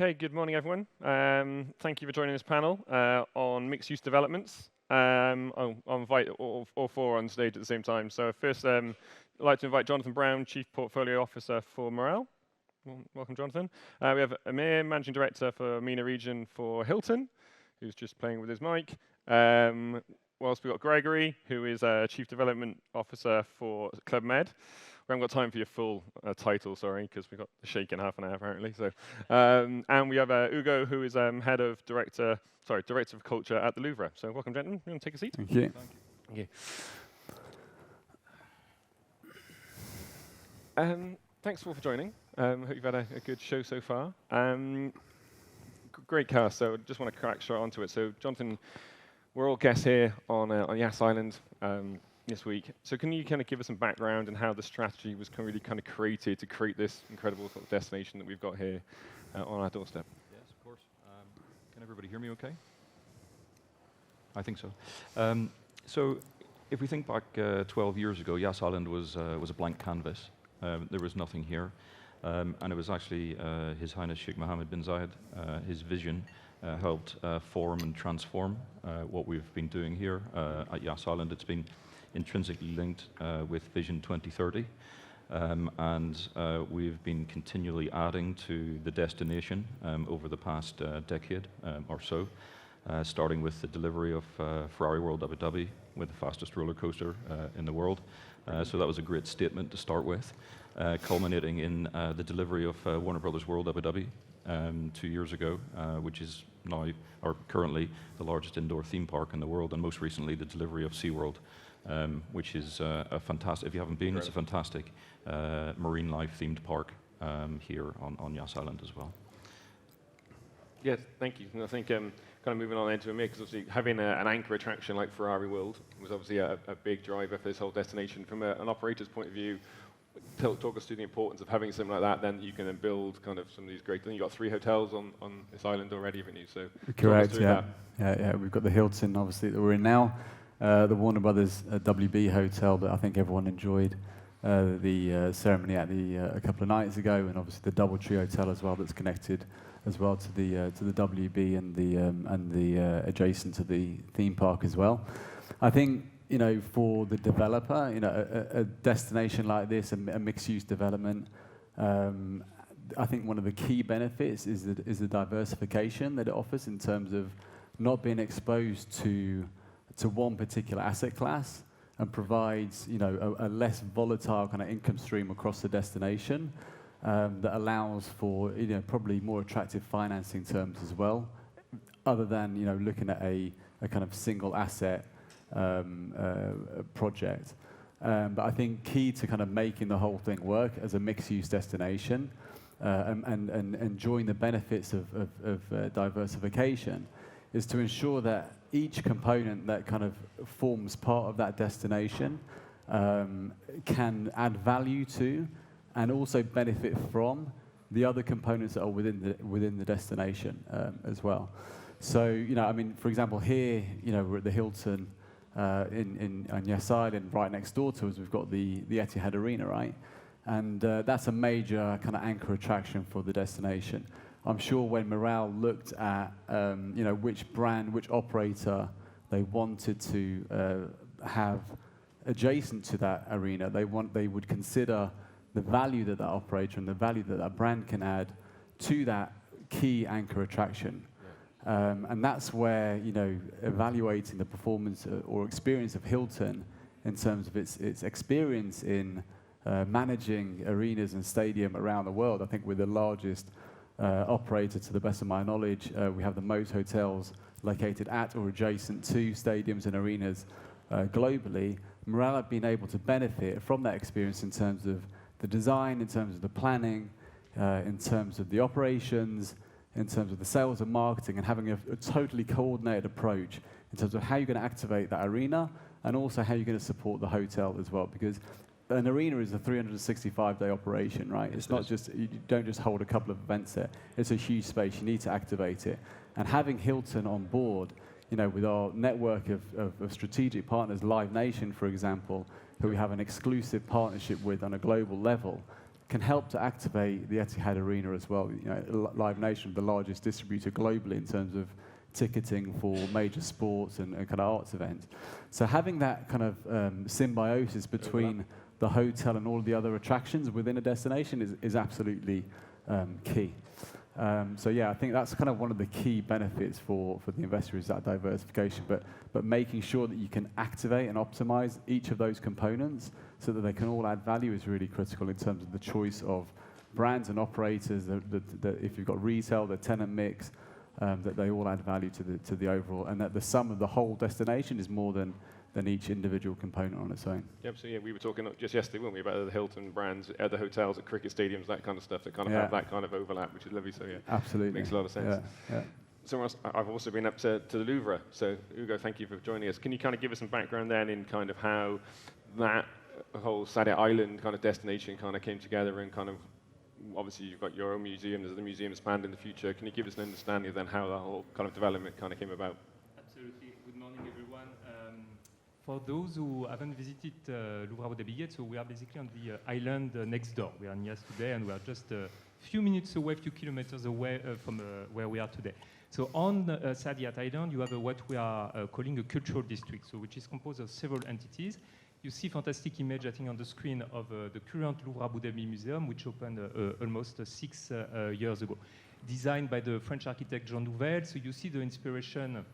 Okay, good morning, everyone. Thank you for joining this panel on mixed-use developments. I'll invite all four on stage at the same time. So first, I'd like to invite Jonathan Brown, Chief Portfolio Officer for Miral. Welcome, Jonathan. We have Amir, Managing Director for MENA region for Hilton, who's just playing with his mic. Whilst we've got Grégory, who is Chief Development Officer for Club Med. We haven't got time for your full title, sorry, because we've got the shake in half an hour apparently. So, and we have Ugo, who is Director of Culture at the Louvre. So, welcome, gentlemen. You want to take a seat? Thank you. Thank you. Thanks all for joining. Hope you've had a good show so far. Great cast. So, just want to crack straight onto it. So, Jonathan, we're all guests here on Yas Island. This week. So can you kind of give us some background on how the strategy was really kind of created to create this incredible sort of destination that we've got here on our doorstep? Yes, of course. Can everybody hear me okay? I think so. So if we think back 12 years ago, Yas Island was a blank canvas. There was nothing here. And it was actually His Highness Sheikh Mohammed bin Zayed, his vision helped form and transform what we've been doing here at Yas Island. It's been intrinsically linked with Vision 2030, and we've been continually adding to the destination over the past decade or so, starting with the delivery of Ferrari World Abu Dhabi with the fastest roller coaster in the world. So that was a great statement to start with, culminating in the delivery of Warner Brothers World Abu Dhabi 2 years ago, which is now, or currently, the largest indoor theme park in the world, and most recently the delivery of SeaWorld, which is a fantastic, if you haven't been, it's a fantastic marine life themed park here on Yas Island as well. Yes, thank you. And I think kind of moving on into Amir, because obviously having an anchor attraction like Ferrari World was obviously a big driver for this whole destination. From an operator's point of view, talk us through the importance of having something like that, then you can build kind of some of these great, I think you've got 3 hotels on this island already, haven't you? So correct, yeah. We've got the Hilton, obviously, that we're in now. The Warner Brothers WB hotel that I think everyone enjoyed the ceremony at a couple of nights ago, and obviously the DoubleTree Hotel as well, that's connected as well to the WB and the adjacent to the theme park as well. I think for the developer, a destination like this, a mixed-use development. I think one of the key benefits is the diversification that it offers in terms of not being exposed to one particular asset class, and provides a less volatile kind of income stream across the destination that allows for probably more attractive financing terms as well, other than looking at a kind of single asset project. But I think key to kind of making the whole thing work as a mixed-use destination and enjoying the benefits of diversification is to ensure that each component that kind of forms part of that destination can add value to and also benefit from the other components that are within the destination as well. So, I mean, for example, here, we're at the Hilton on Yas Island, right next door to us, we've got the Etihad Arena, right? And that's a major kind of anchor attraction for the destination. I'm sure when Miral looked at which brand, which operator they wanted to have adjacent to that arena, they would consider the value that operator and the value that brand can add to that key anchor attraction. Yeah. And that's where evaluating the performance or experience of Hilton in terms of its experience in managing arenas and stadium around the world. I think we're the largest operator, to the best of my knowledge. We have the most hotels located at or adjacent to stadiums and arenas globally. Miral have been able to benefit from that experience in terms of the design, in terms of the planning, in terms of the operations, in terms of the sales and marketing, and having a totally coordinated approach in terms of how you're going to activate that arena and also how you're going to support the hotel as well, because an arena is a 365-day operation, right? It's not just, you don't just hold a couple of events there. It's a huge space. You need to activate it. And having Hilton on board, with our network of strategic partners, Live Nation, for example, who we have an exclusive partnership with on a global level, can help to activate the Etihad Arena as well. You know, Live Nation, the largest distributor globally in terms of ticketing for major sports and kind of arts events. So having that kind of symbiosis between the hotel and all of the other attractions within a destination is absolutely key. So yeah, I think that's kind of one of the key benefits for the investor is that diversification, but making sure that you can activate and optimize each of those components so that they can all add value is really critical in terms of the choice of brands and operators, if you've got retail, the tenant mix, that they all add value to the overall, and that the sum of the whole destination is more than each individual component on its own. Yep, so yeah, we were talking just yesterday, weren't we, about the Hilton brands at the hotels, at cricket stadiums, that kind of stuff, that kind of have that kind of overlap, which is lovely, so yeah. Absolutely. Makes a lot of sense. Yeah. So I've also been up to the Louvre, so Ugo, thank you for joining us. Can you kind of give us some background then in kind of how that whole Sadia Island kind of destination kind of came together, and kind of, obviously you've got your own museum, there's the museum expand in the future. Can you give us an understanding of then how the whole kind of development kind of came about? Absolutely. Good morning, everyone. For those who haven't visited Louvre Abu Dhabi yet, so we are basically on the island next door. We are in Nias today, and we are just a few minutes away, a few kilometers away from where we are today. So on Sadia Island, you have what we are calling a cultural district, so which is composed of several entities. You see fantastic image, I think, on the screen of the current Louvre Abu Dhabi Museum, which opened almost 6 years ago. Designed by the French architect Jean Nouvel, so you see the inspiration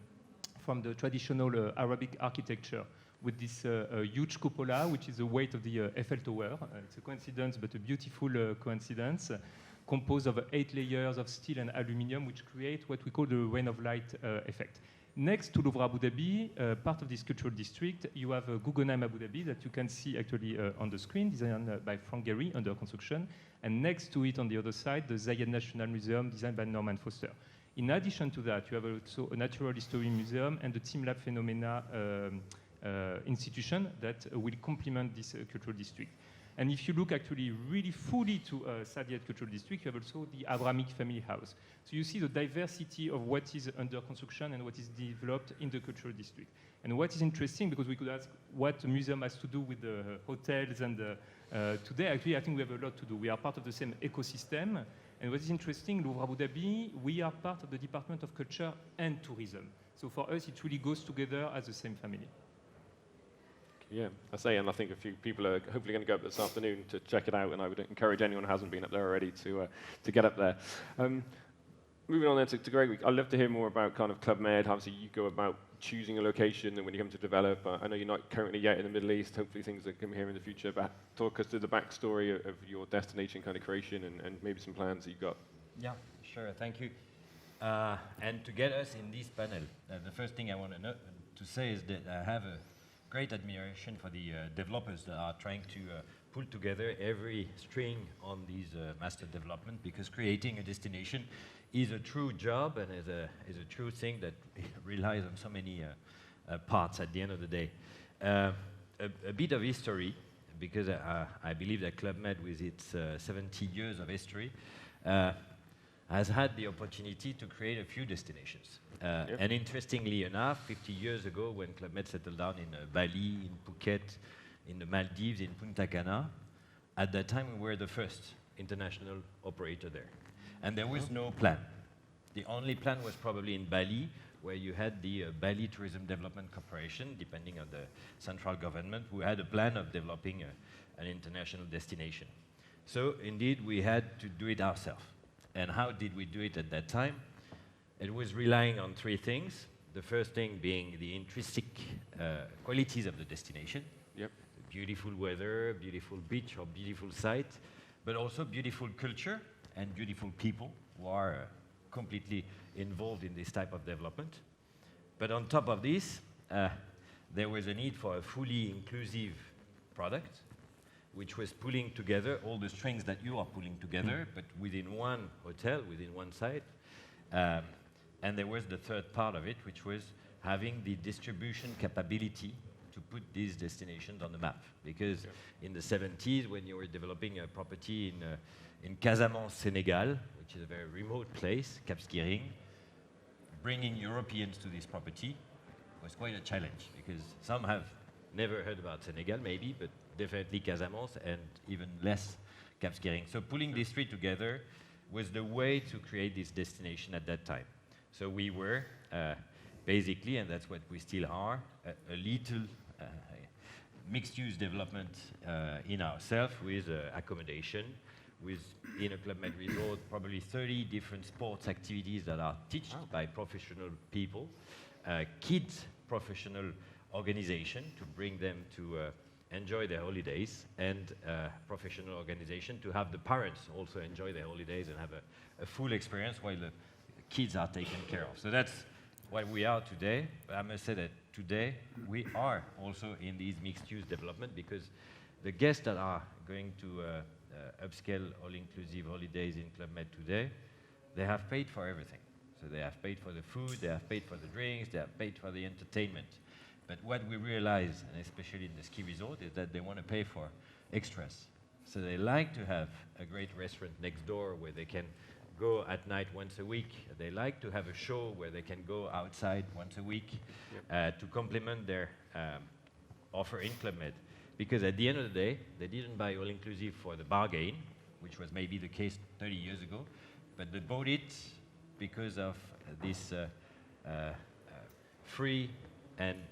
from the traditional Arabic architecture with this huge cupola, which is the weight of the Eiffel Tower. It's a coincidence, but a beautiful coincidence, composed of 8 layers of steel and aluminum, which create what we call the rain of light effect. Next to Louvre Abu Dhabi, part of this cultural district, you have Guggenheim Abu Dhabi that you can see actually on the screen, designed by Frank Gehry, under construction. And next to it, on the other side, the Zayed National Museum, designed by Norman Foster. In addition to that, you have also a natural history museum and the Team Lab Phenomena institution that will complement this cultural district. And if you look actually really fully to Sadia Cultural District, you have also the Abrahamic Family House. So you see the diversity of what is under construction and what is developed in the cultural district. And what is interesting, because we could ask what the museum has to do with the hotels, and today actually I think we have a lot to do. We are part of the same ecosystem. And what is interesting, Louvre Abu Dhabi, we are part of the Department of Culture and Tourism. So for us, it really goes together as the same family. Yeah, I say, and I think a few people are hopefully going to go up this afternoon to check it out, and I would encourage anyone who hasn't been up there already to get up there. Moving on then to Grégory, I'd love to hear more about kind of Club Med. Obviously, you go about choosing a location, and when you come to develop, I know you're not currently yet in the Middle East. Hopefully, things are coming here in the future. But talk us through the backstory of your destination kind of creation, and maybe some plans that you've got. Yeah, sure. Thank you. And to get us in this panel, the first thing I want to say is that I have a great admiration for the developers that are trying to pull together every string on these master development, because creating a destination is a true job and is a true thing that relies on so many parts at the end of the day. A bit of history, because I believe that Club Med, with its 70 years of history, has had the opportunity to create a few destinations. And interestingly enough, 50 years ago, when Club Med settled down in Bali, in Phuket, in the Maldives, in Punta Cana, at that time we were the first international operator there. And there was no plan. The only plan was probably in Bali, where you had the Bali Tourism Development Corporation, depending on the central government, who had a plan of developing an international destination. So indeed, we had to do it ourselves. And how did we do it at that time? It was relying on 3 things. The first thing being the intrinsic qualities of the destination. Yep. Beautiful weather, beautiful beach or beautiful site, but also beautiful culture and beautiful people who are completely involved in this type of development. But on top of this, there was a need for a fully inclusive product, which was pulling together all the strings that you are pulling together, but within one hotel, within one site. And there was the third part of it, which was having the distribution capability to put these destinations on the map. Because in the 70s, when you were developing a property in Casamance, Senegal, which is a very remote place, Cap Skiring, bringing Europeans to this property was quite a challenge, because some have never heard about Senegal, maybe, but definitely Casamance, and even less Cap Skirring. So pulling these three together was the way to create this destination at that time. So we were basically, and that's what we still are, a little mixed-use development in ourselves with accommodation, with in a Club Med resort probably 30 different sports activities that are taught by professional people, kids professional organization to bring them to enjoy their holidays, and professional organization to have the parents also enjoy their holidays and have a full experience while the kids are taken care of. So that's what we are today. But I must say that today we are also in these mixed-use development because the guests that are going to upscale all-inclusive holidays in Club Med today, they have paid for everything. So they have paid for the food, they have paid for the drinks, they have paid for the entertainment. But what we realize, and especially in the ski resort, is that they want to pay for extras. So they like to have a great restaurant next door where they can go at night once a week. They like to have a show where they can go outside once a week to complement their offer in Club Med. Because at the end of the day, they didn't buy all-inclusive for the bargain, which was maybe the case 30 years ago, but they bought it because of this free and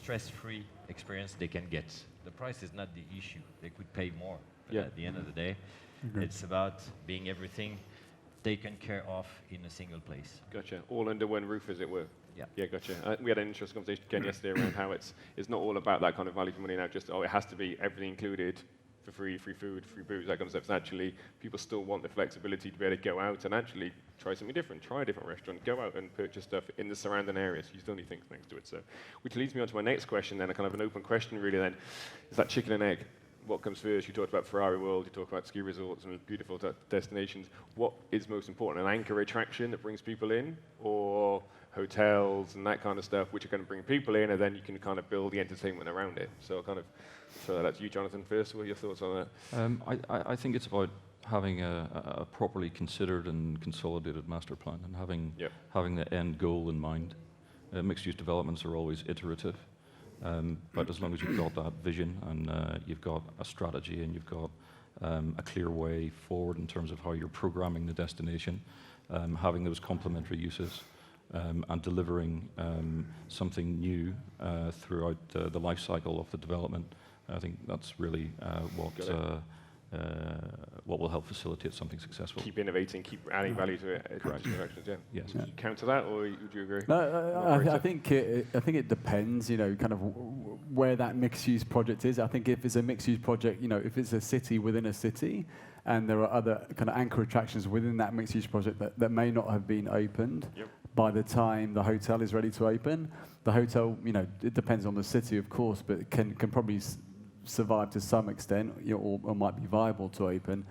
stress-free experience they can get. The price is not the issue. They could pay more. But at the end of the day, it's about being everything taken care of in a single place. Gotcha. All under one roof, as it were. Yeah. Yeah, gotcha. We had an interesting conversation again yesterday around how it's not all about that kind of value for money now, just, it has to be everything included for free food, free booze, that kind of stuff. So actually, people still want the flexibility to be able to go out and actually try something different, try a different restaurant, go out and purchase stuff in the surrounding areas. You still need things next to it. So, which leads me on to my next question then, a kind of an open question really then, is that chicken and egg. What comes first? You talked about Ferrari World, you talked about ski resorts and beautiful destinations. What is most important, an anchor attraction that brings people in, or hotels and that kind of stuff, which are going to bring people in, and then you can kind of build the entertainment around it? So I'll kind of throw that to you, Jonathan, first. What are your thoughts on that? I think it's about having a properly considered and consolidated master plan and having the end goal in mind. Mixed-use developments are always iterative. But as long as you've got that vision and you've got a strategy and you've got a clear way forward in terms of how you're programming the destination, having those complementary uses, and delivering something new throughout the life cycle of the development, I think that's really what will help facilitate something successful. Keep innovating, keep adding value to it. Correct. Yes. Yeah. You counter that, or would you agree? No, I think it depends. Kind of where that mixed-use project is. I think if it's a mixed-use project, if it's a city within a city, and there are other kind of anchor attractions within that mixed-use project that may not have been opened by the time the hotel is ready to open. The hotel, it depends on the city, of course, but can probably survive to some extent, or might be viable to open,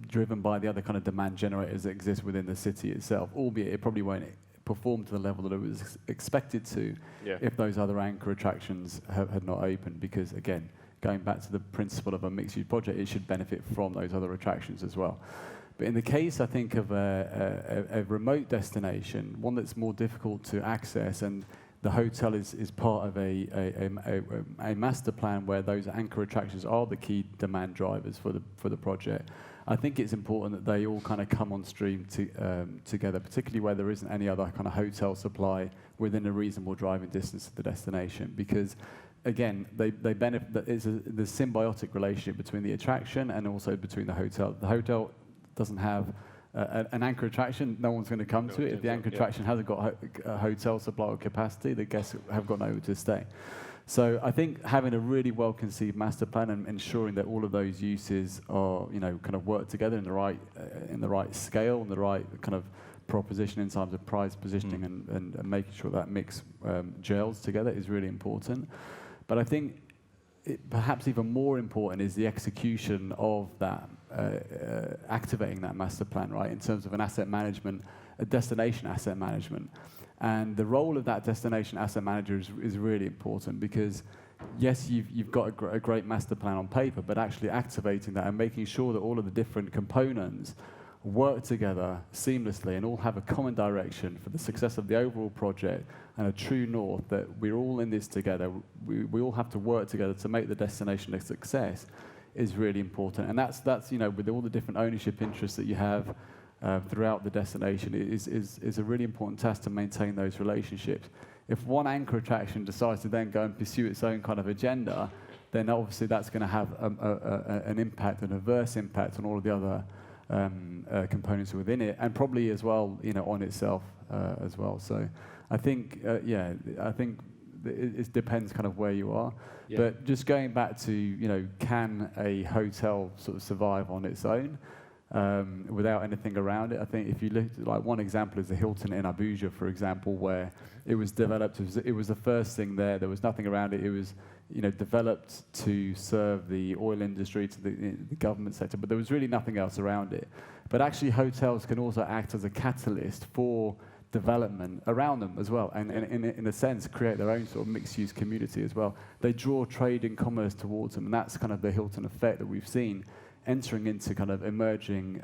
driven by the other kind of demand generators that exist within the city itself, albeit it probably won't perform to the level that it was expected to if those other anchor attractions had not opened, because again, going back to the principle of a mixed-use project, it should benefit from those other attractions as well. But in the case, I think, of a remote destination, one that's more difficult to access, and the hotel is part of a master plan where those anchor attractions are the key demand drivers for the project. I think it's important that they all kind of come on stream together, particularly where there isn't any other kind of hotel supply within a reasonable driving distance of the destination, because again, they benefit. It's the symbiotic relationship between the attraction and also between the hotel. The hotel doesn't have an anchor attraction, no one's going to come to it. If the anchor attraction hasn't got a hotel supply or capacity, the guests have got nowhere to stay. So I think having a really well-conceived master plan and ensuring that all of those uses are, kind of work together in the right scale and the right kind of proposition in terms of price positioning and making sure that mix gels together is really important. But I think perhaps even more important is the execution of that, activating that master plan, right, in terms of an asset management, a destination asset management. And the role of that destination asset manager is really important, because yes, you've got a great master plan on paper, but actually activating that and making sure that all of the different components work together seamlessly and all have a common direction for the success of the overall project and a true north, that we're all in this together. We all have to work together to make the destination a success, is really important. And that's you know, with all the different ownership interests that you have throughout the destination, is a really important task to maintain those relationships. If one anchor attraction decides to then go and pursue its own kind of agenda, then obviously that's going to have an impact, an adverse impact on all of the other components within it, and probably as well, you know, on itself as well. So I think, I think it depends kind of where you are. Yeah. But just going back to, you know, can a hotel sort of survive on its own without anything around it? I think if you look, like one example is the Hilton in Abuja, for example, where it was developed, it was the first thing there. There was nothing around it. It was, you know, developed to serve the oil industry, to the government sector, but there was really nothing else around it. But actually, hotels can also act as a catalyst for development around them as well, and in a sense, create their own sort of mixed-use community as well. They draw trade and commerce towards them, and that's kind of the Hilton effect that we've seen entering into kind of emerging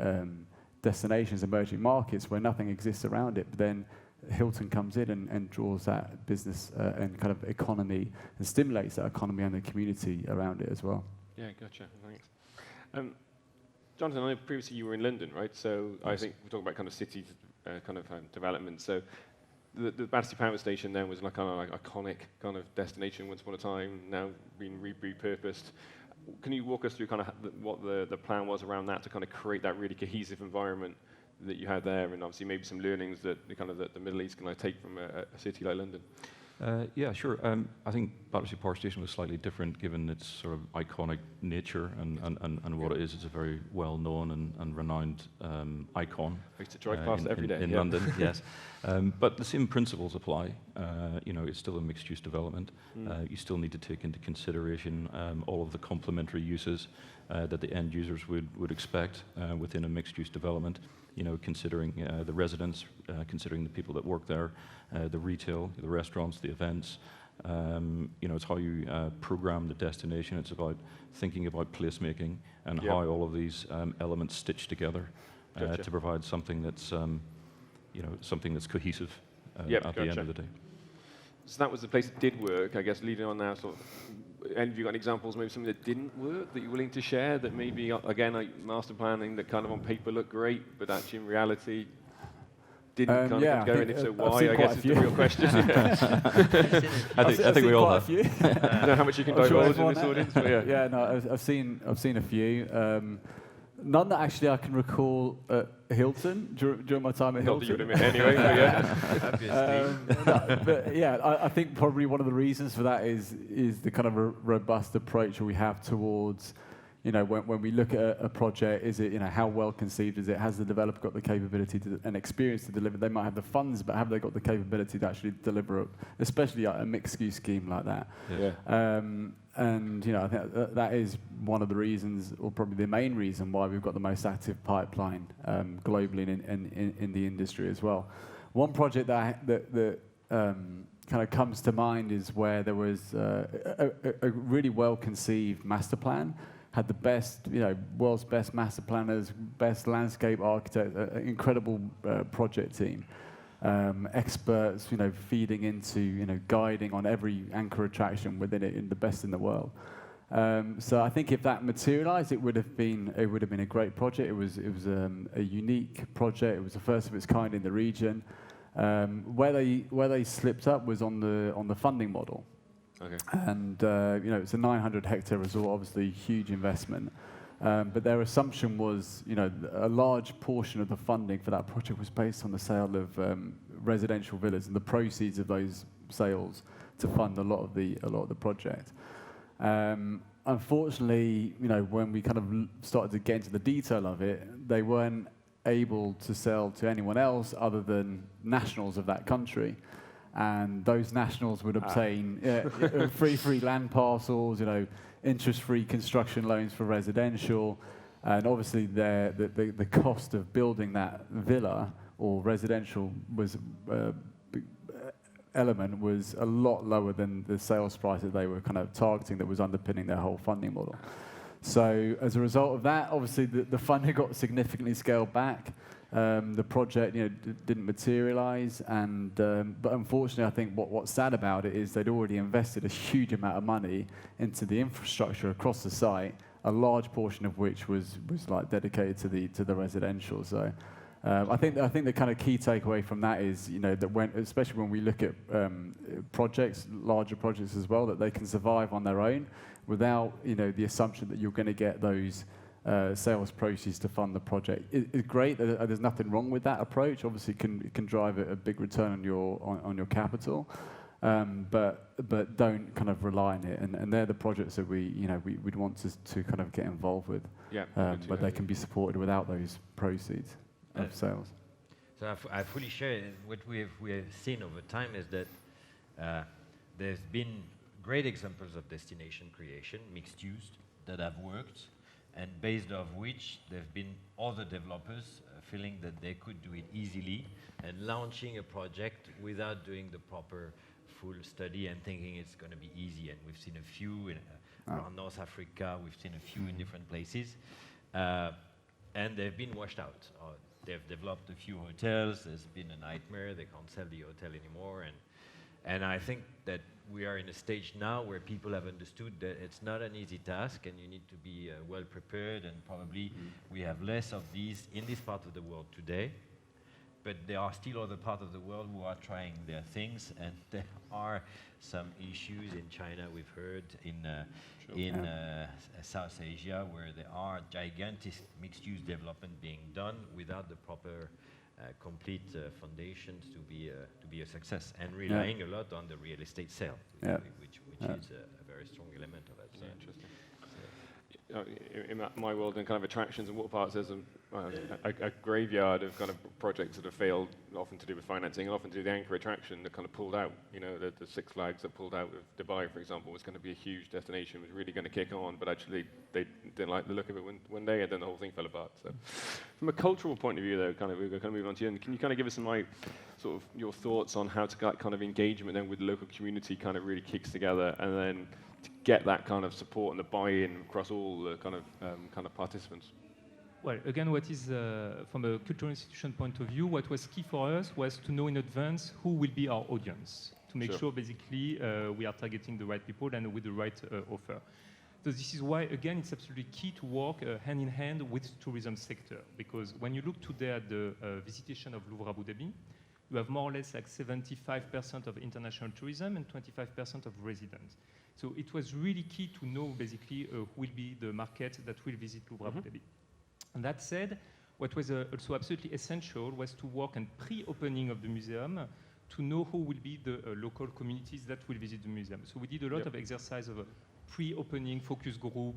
destinations, emerging markets where nothing exists around it, but then Hilton comes in and draws that business and kind of economy and stimulates that economy and the community around it as well. Yeah, gotcha. Thanks. Jonathan, I know previously you were in London, right? So yes. I think we're talking about kind of city development. So the Battersea Power Station then was like kind of like iconic kind of destination once upon a time, now being repurposed. Can you walk us through kind of what the plan was around that to kind of create that really cohesive environment that you had there, and obviously maybe some learnings that the Middle East can take from a city like London? Yeah, sure. I think Battersea Power Station was slightly different given its sort of iconic nature and what it is. It's a very well-known and renowned icon. I used to drive past it every day. In London, yes. But the same principles apply. You know, it's still a mixed-use development. You still need to take into consideration all of the complementary uses that the end users would expect within a mixed-use development. You know, considering the residents, considering the people that work there, the retail, the restaurants, the events. You know, it's how you program the destination. It's about thinking about placemaking and how all of these elements stitch together to provide something that's, you know, something that's cohesive at the end of the day. So that was the place that did work. I guess leading on now, sort of. And have you got any examples, maybe something that didn't work that you're willing to share? That maybe, again, like master planning that kind of on paper looked great, but actually in reality didn't kind of come together. And if so, why? I guess is the real question. I think we all have. I don't know how much you can divulge in this audience. But yeah, no, I've seen a few. None that actually I can recall at Hilton during my time at Hilton. Not that you would admit anyway, but yeah. But yeah, I think probably one of the reasons for that is the kind of a robust approach we have towards, you know, when we look at a project, is it, you know, how well conceived is it? Has the developer got the capability and experience to deliver? They might have the funds, but have they got the capability to actually deliver, especially a mixed-use scheme like that? Yeah. And you know, I think that is one of the reasons, or probably the main reason, why we've got the most active pipeline globally in the industry as well. One project that kind of comes to mind is where there was a really well-conceived master plan. Had the best, you know, world's best master planners, best landscape architects, incredible project team. Experts, you know, feeding into, you know, guiding on every anchor attraction within it, in the best in the world. So I think if that materialized, it would have been a great project. It was a unique project. It was the first of its kind in the region. Where they slipped up was on the funding model. Okay. And you know, it's a 900-hectare resort, obviously huge investment. But their assumption was, you know, a large portion of the funding for that project was based on the sale of residential villas and the proceeds of those sales to fund a lot of the project. Unfortunately, you know, when we kind of started to get into the detail of it, they weren't able to sell to anyone else other than nationals of that country. And those nationals would obtain free land parcels, you know, interest-free construction loans for residential, and obviously the cost of building that villa or residential element was a lot lower than the sales price that they were kind of targeting, that was underpinning their whole funding model. So as a result of that, obviously the funding got significantly scaled back. The project, you know, didn't materialize, and but unfortunately, I think what's sad about it is they'd already invested a huge amount of money into the infrastructure across the site, a large portion of which was like dedicated to the residential. So I think the kind of key takeaway from that is, you know, that especially when we look at projects, larger projects as well, that they can survive on their own without, you know, the assumption that you're going to get those sales proceeds to fund the project. It's great. There's nothing wrong with that approach. Obviously, it can drive a big return on your capital, but don't kind of rely on it. And they're the projects that we'd want to kind of get involved with. Yeah. But they can be supported without those proceeds of sales. So I fully share what we have seen over time is that there's been great examples of destination creation, mixed use, that have worked, and based off which there have been other developers feeling that they could do it easily and launching a project without doing the proper full study and thinking it's going to be easy. And we've seen a few around North Africa, we've seen a few in different places, and they've been washed out. They've developed a few hotels, there's been a nightmare, they can't sell the hotel anymore, and I think that we are in a stage now where people have understood that it's not an easy task and you need to be well prepared, and probably we have less of these in this part of the world today. But there are still other parts of the world who are trying their things, and there are some issues in China, we've heard, in South Asia, where there are gigantic mixed-use development being done without the proper complete foundations to be a success, and relying a lot on the real estate sale, which is a very strong element of it. So interesting. In my world, in kind of attractions and water parks, there's a graveyard of kind of projects that have failed, often to do with financing, and often to do with the anchor attraction that kind of pulled out. You know, the Six Flags that pulled out of Dubai, for example, was going to be a huge destination, was really going to kick on, but actually they didn't like the look of it one day, and then the whole thing fell apart. So, from a cultural point of view, though, we're going to move on to you. Can you kind of give us some sort of your thoughts on how to get kind of engagement then with the local community kind of really kicks together, and then to get that kind of support and the buy-in across all the kind of participants? Well, again, what is from a cultural institution point of view, what was key for us was to know in advance who will be our audience, to make sure basically we are targeting the right people and with the right offer. So this is why, again, it's absolutely key to work hand in hand with tourism sector, because when you look today at the visitation of Louvre Abu Dhabi, you have more or less like 75% of international tourism and 25% of residents. So it was really key to know basically who will be the market that will visit Louvre Abu Dhabi. And that said, what was also absolutely essential was to work on pre-opening of the museum to know who will be the local communities that will visit the museum. So we did a lot of exercise of pre-opening focus group,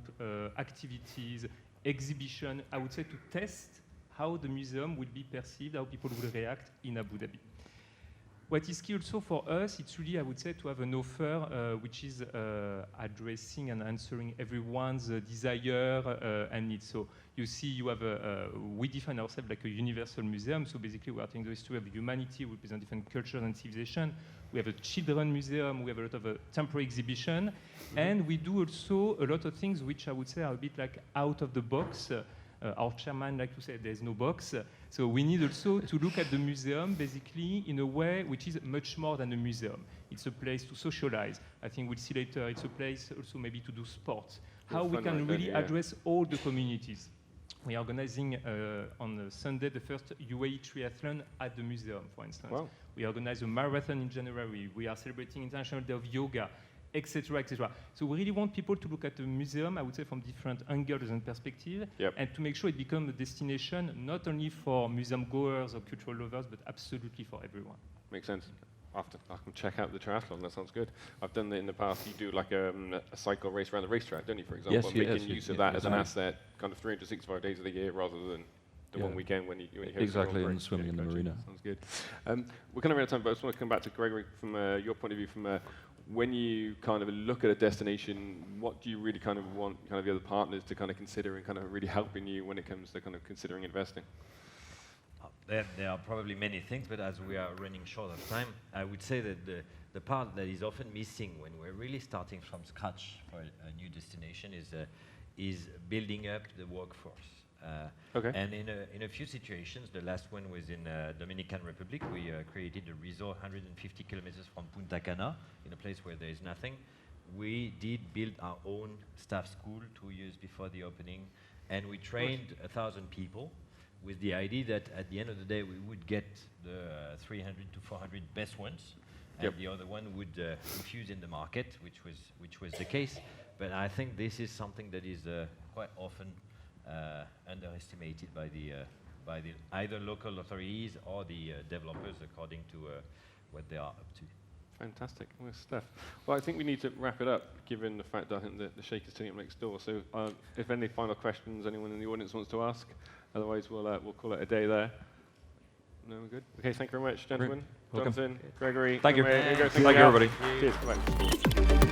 activities, exhibition, I would say, to test how the museum will be perceived, how people will react in Abu Dhabi. What is key also for us, it's really, I would say, to have an offer which is addressing and answering everyone's desire and needs. So you see, you have we define ourselves like a universal museum. So basically, we are taking the history of humanity, we present different cultures and civilization. We have a children museum, we have a lot of temporary exhibition, and we do also a lot of things which I would say are a bit like out of the box. Our chairman likes to say there's no box. So we need also to look at the museum basically in a way which is much more than a museum. It's a place to socialize. I think we'll see later, it's a place also maybe to do sports. How we can really address all the communities. We are organizing on Sunday the first UAE triathlon at the museum, for instance. Wow. We organize a marathon in January. We are celebrating International Day of Yoga, etc., etc. So we really want people to look at the museum, I would say, from different angles and perspectives, and to make sure it becomes a destination not only for museum goers or cultural lovers, but absolutely for everyone. Makes sense. I can check out the triathlon. That sounds good. I've done it in the past. You do like a cycle race around the racetrack, don't you, for example? Yes, making use of that as an asset, kind of 365 days of the year, rather than the one weekend when you exactly, and swimming in the marina. Sounds good. We're kind of out of time, but I just want to come back to Grégory from your point of view. From when you kind of look at a destination, what do you really kind of want kind of the other partners to kind of consider and kind of really helping you when it comes to kind of considering investing? There are probably many things, but as we are running short of time, I would say that the part that is often missing when we're really starting from scratch for a new destination is building up the workforce. And in a few situations, the last one was in Dominican Republic. We created a resort 150 kilometers from Punta Cana, in a place where there is nothing. we did build our own staff school 2 years before the opening, and we trained 1,000 people with the idea that at the end of the day we would get the 300 to 400 best ones, and the other one would infuse in the market, which was the case. But I think this is something that is quite often underestimated by the either local authorities or the developers, according to what they are up to. Fantastic. Well, Steph. Well, I think we need to wrap it up, given the fact that I think the shake is turning up next door. So if any final questions anyone in the audience wants to ask, otherwise we'll call it a day there. No, we're good? Okay, thank you very much, gentlemen. Welcome. Jonathan, Gregory. Thank you. Amir, Thank you, everybody. Cheers. Bye.